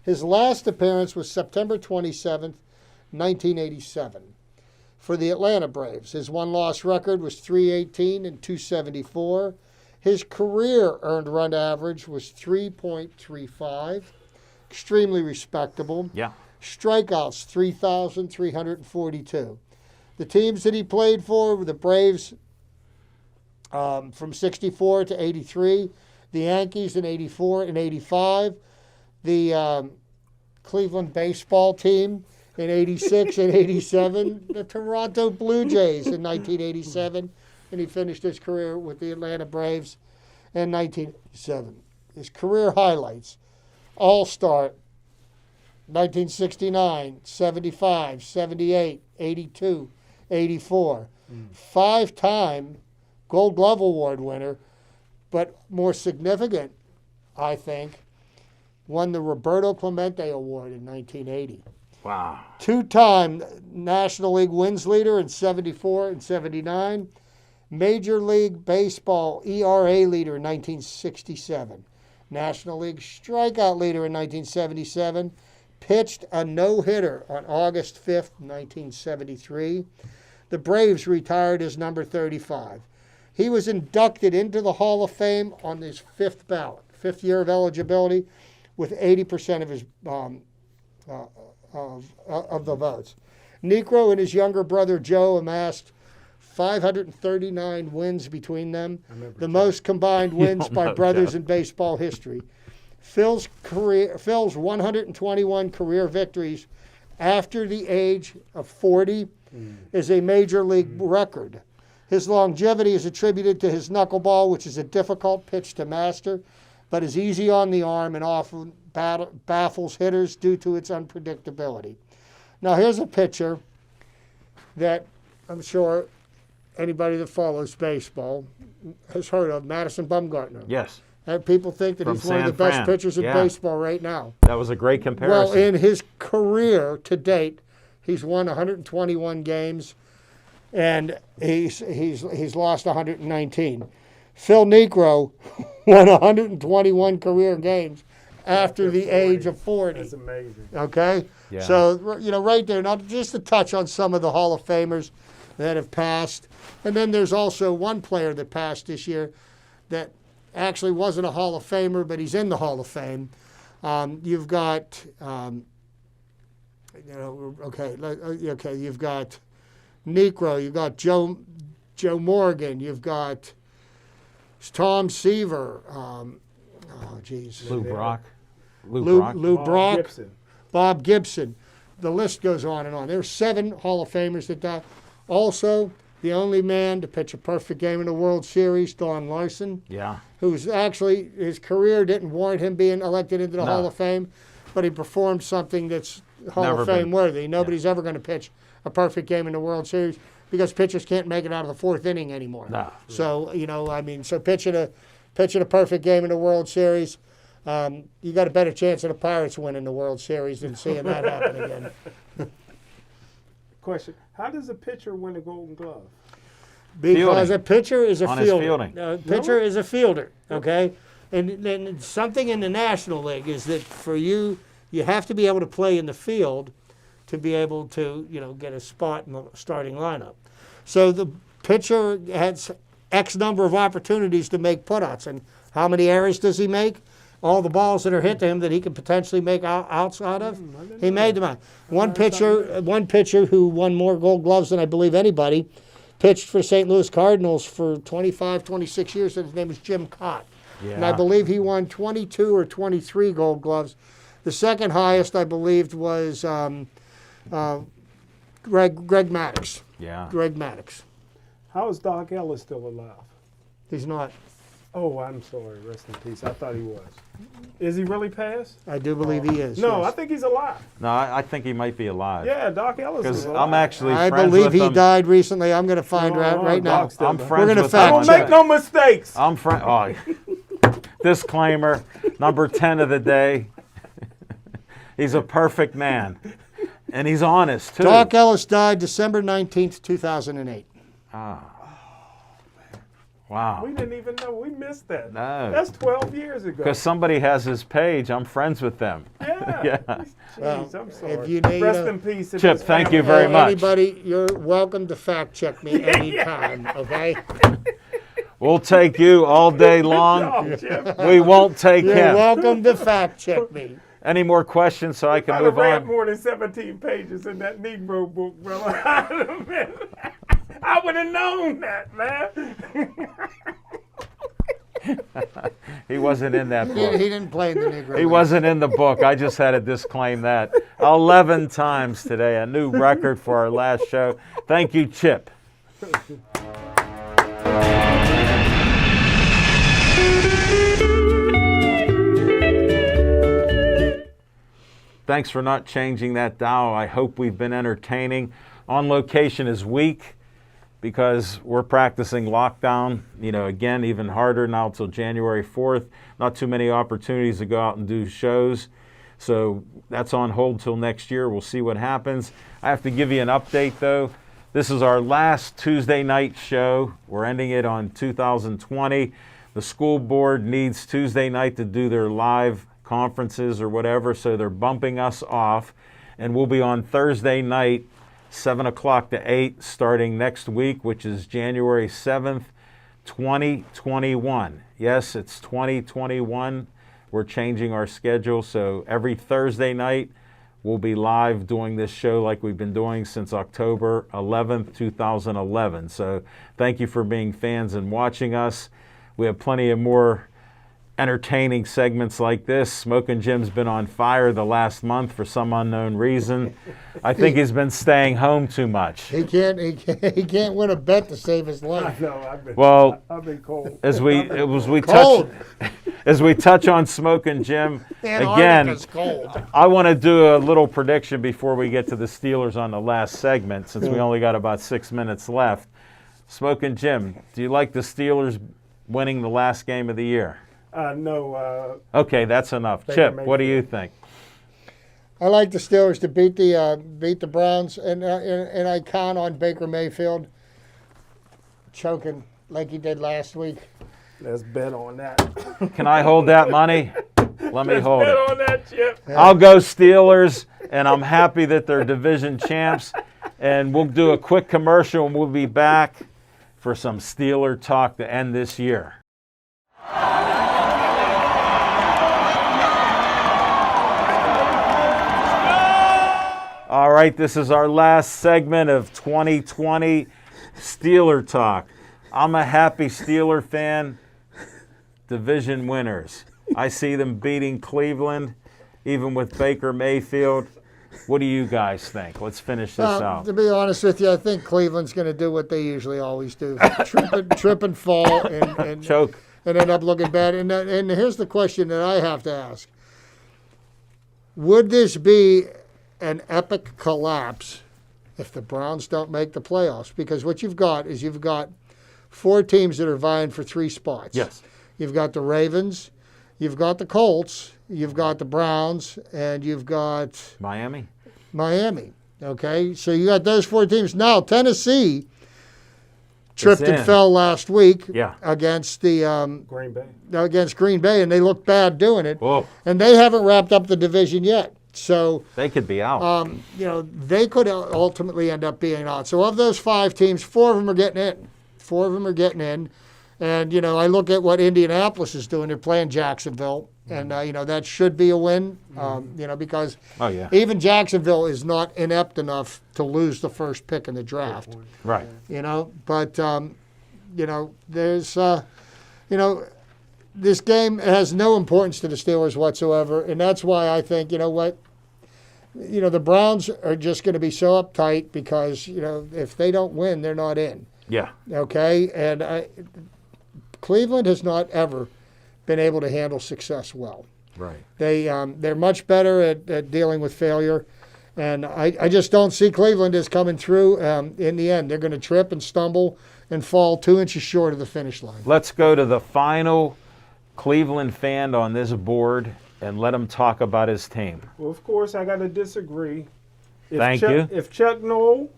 His last appearance was September 27, 1987 for the Atlanta Braves. His one-loss record was .318 and .274. His career earned run average was 3.35, extremely respectable. Yeah. Strikeouts, 3,342. The teams that he played for were the Braves from 64 to 83, the Yankees in 84 and 85, the Cleveland baseball team in 86 and 87, the Toronto Blue Jays in 1987, and he finished his career with the Atlanta Braves in 1987. His career highlights: All-Star 1969, 75, 78, 82, 84. 5-time Gold Glove Award winner, but more significant, I think, won the Roberto Clemente Award in 1980. Wow. 2-time National League wins leader in 74 and 79. Major League Baseball ERA leader in 1967. National League strikeout leader in 1977. Pitched a no-hitter on August 5th, 1973. The Braves retired his number 35. He was inducted into the Hall of Fame on his 5th ballot, 5th year of eligibility, with 80% of his of the votes. Negro and his younger brother Joe amassed 539 wins between them, remember the that. most combined wins don't by know, brothers Jeff. in baseball history. Phil's 121 career victories after the age of 40 is a major league record. His longevity is attributed to his knuckleball, which is a difficult pitch to master, but is easy on the arm and often baffles hitters due to its unpredictability. Now here's a pitcher that I'm sure anybody that follows baseball has heard of, Madison Bumgarner. Yes. And people think that From he's one of the San best Fran. pitchers in Yeah. baseball right now. That was a great comparison. Well, in his career to date, he's won 121 games, and he's lost 119. Phil Niekro won 121 career games after the age of 40. That's amazing. Okay? Yeah. So, right there, now just to touch on some of the Hall of Famers that have passed. And then there's also one player that passed this year that actually wasn't a Hall of Famer, but he's in the Hall of Fame. You've got, you've got Niekro, you've got Joe Morgan, you've got Tom Seaver, Lou Brock. Lou Brock, Gibson. Bob Gibson. The list goes on and on. There's 7 Hall of Famers that died. Also, the only man to pitch a perfect game in the World Series, Don Larson, Yeah. who's actually, his career didn't warrant him being elected into the No. Hall of Fame, but he performed something that's Hall Never of Fame been. worthy. Nobody's ever going to pitch a perfect game in the World Series because pitchers can't make it out of the 4th inning anymore. No. So, so pitching a perfect game in the World Series, you got a better chance of the Pirates winning the World Series than seeing that happen again. Question: how does a pitcher win a Golden Glove? Because Fielding. a pitcher is a On his fielder. fielding. A pitcher is a fielder, okay? And something in the National League is that for you have to be able to play in the field to be able to, get a spot in the starting lineup. So the pitcher has X number of opportunities to make putouts. And how many errors does he make? All the balls that are hit to him that he could potentially make outs out of, he made them out. One pitcher who won more Gold Gloves than I believe anybody, pitched for St. Louis Cardinals for 25, 26 years, and his name was Jim Cott. Yeah. And I believe he won 22 or 23 Gold Gloves. The second highest, I believed, was Greg Maddox. Yeah. Greg Maddox. How is Doc Ellis still alive? He's not. Oh, I'm sorry. Rest in peace. I thought he was. Is he really passed? I do believe he is. No, yes. I think he's alive. No, I think he might be alive. Yeah, Doc Ellis is Because alive. I'm actually I friends believe with he him. died recently. I'm going to find No, out right now. Doc's still I'm alive. friends gonna with fact him. Don't check. make no mistakes. I'm friend. Oh, disclaimer, number 10 of the day. He's a perfect man, and he's honest too. Doc Ellis died December 19th, 2008. Wow. We didn't even know. We missed that. No. That's 12 years ago. Because somebody has his page. I'm friends with them. Yeah. Yeah. Jeez, Well, I'm if sorry. you need, Rest in peace. to Chip, his thank family. you very much. Anybody, you're welcome to fact check me anytime, okay? We'll take you all day long. Oh, Chip. We won't take You're him. welcome to fact check me. Any more questions so I can I'd move have read on? more than 17 pages in that Negro book, brother. I would have known that, man. He wasn't in that He book. didn't play in the Negro He League. wasn't in the book. I just had to disclaim that. 11 times today, a new record for our last show. Thank you, Chip. Thanks for not changing that dial. I hope we've been entertaining. On Location is weak because we're practicing lockdown, again, even harder now till January 4th. Not too many opportunities to go out and do shows. So that's on hold till next year. We'll see what happens. I have to give you an update, though. This is our last Tuesday night show. We're ending it on 2020. The school board needs Tuesday night to do their live conferences or whatever, so they're bumping us off. And we'll be on Thursday night, 7 o'clock to 8, starting next week, which is January 7th, 2021. Yes, it's 2021. We're changing our schedule, so every Thursday night, we'll be live doing this show like we've been doing since October 11th, 2011. So thank you for being fans and watching us. We have plenty of more entertaining segments like this. Smoking Jim's been on fire the last month for some unknown reason. I think he's been staying home too much. He can't win a bet to save his life. I know. I've been cold. As we Cold. as we touch on Smoking Jim again, Antarctica's cold. I want to do a little prediction before we get to the Steelers on the last segment, since we only got about 6 minutes left. Smoking Jim, do you like the Steelers winning the last game of the year? No. Okay, that's enough. Chip, what do you think? I like the Steelers to beat the Browns, and I count on Baker Mayfield choking like he did last week. Let's bet on that. Can I hold that money? Let me hold Bet it. on that, Chip. I'll go Steelers, and I'm happy that they're division champs. And we'll do a quick commercial, and we'll be back for some Steeler talk to end this year. All right, this is our last segment of 2020 Steeler Talk. I'm a happy Steeler fan. Division winners. I see them beating Cleveland, even with Baker Mayfield. What do you guys think? Let's finish this out. To be honest with you, I think Cleveland's going to do what they usually always do: trip and fall and Choke. and end up looking bad. And here's the question that I have to ask: would this be an epic collapse if the Browns don't make the playoffs? Because what you've got is you've got 4 teams that are vying for 3 spots. Yes. You've got the Ravens, you've got the Colts, you've got the Browns, and you've got Miami. Okay, so you got those 4 teams. Now Tennessee tripped and in. fell last week Yeah. against the Green Bay. against Green Bay, and they looked bad doing it. Whoa. And they haven't wrapped up the division yet. So They could be out. they could ultimately end up being out. So of those 5 teams, 4 of them are getting in. 4 of them are getting in. And, I look at what Indianapolis is doing. They're playing Jacksonville. And, that should be a win, because Oh, yeah. even Jacksonville is not inept enough to lose the first pick in the draft. Right. But, there's, this game has no importance to the Steelers whatsoever, and that's why I think, the Browns are just going to be so uptight because, if they don't win, they're not in. Yeah. Okay? And Cleveland has not ever been able to handle success well. Right. They're much better at dealing with failure, and I just don't see Cleveland as coming through in the end. They're going to trip and stumble and fall 2 inches short of the finish line. Let's go to the final Cleveland fan on this board and let him talk about his team. Well, of course, I got to disagree. Thank you. If Chuck Noll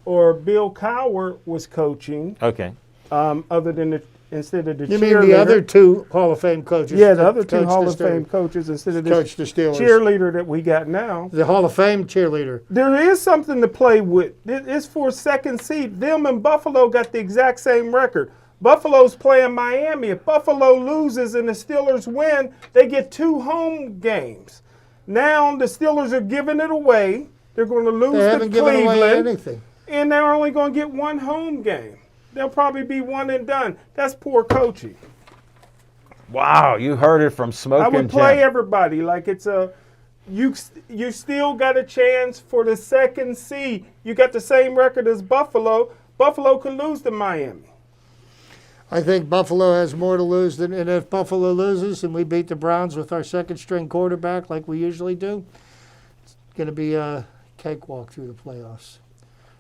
or Bill Cowher was coaching, Okay. other than instead of the You cheerleader. mean the other 2 Hall of Fame coaches? Yeah, the other 2 coached Hall the of Fame Steelers. coaches instead of Coached this the Steelers. cheerleader that we got now. The Hall of Fame cheerleader. There is something to play with. It's for second seed. Them and Buffalo got the exact same record. Buffalo's playing Miami. If Buffalo loses and the Steelers win, they get 2 home games. Now the Steelers are giving it away. They're going to lose They to haven't given away Cleveland, anything. and they're only going to get 1 home game. They'll probably be one and done. That's poor coaching. Wow, you heard it from Smoking I would play Jim. everybody like it's a. You still got a chance for the second seed. You got the same record as Buffalo. Buffalo could lose to Miami. I think Buffalo has more to lose than, and if Buffalo loses and we beat the Browns with our second string quarterback like we usually do, it's going to be a cakewalk through the playoffs.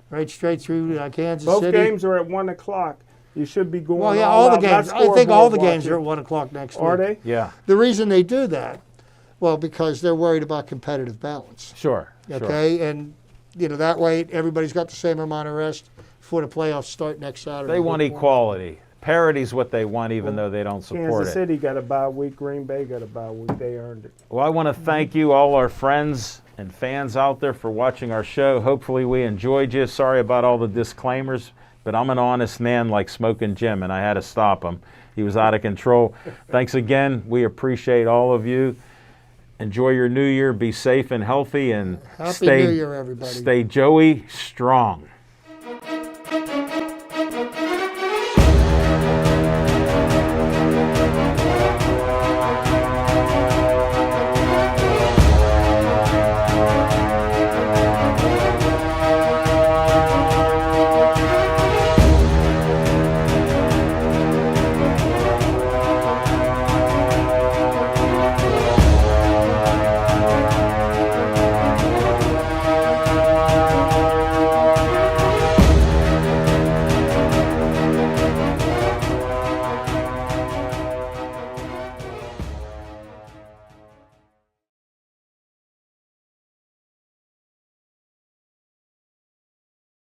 Right straight through Kansas Both City. games are at 1 o'clock. You should be going. Well, yeah, all all the out, games. not I think all the scoreboard games are at watching. 1 o'clock next Are week. they? Yeah. The reason they do that, well, because they're worried about competitive balance. Sure. Okay, and that way everybody's got the same amount of rest before the playoffs start next Saturday. They want equality. Parity's what they want, even though they don't support Kansas it. City got a bye week. Green Bay got a bye week. They earned it. Well, I want to thank you, all our friends and fans out there, for watching our show. Hopefully we enjoyed you. Sorry about all the disclaimers, but I'm an honest man like Smoking Jim, and I had to stop him. He was out of control. Thanks again. We appreciate all of you. Enjoy your new year. Be safe and healthy, and Happy stay New Year, everybody. Stay Joey strong.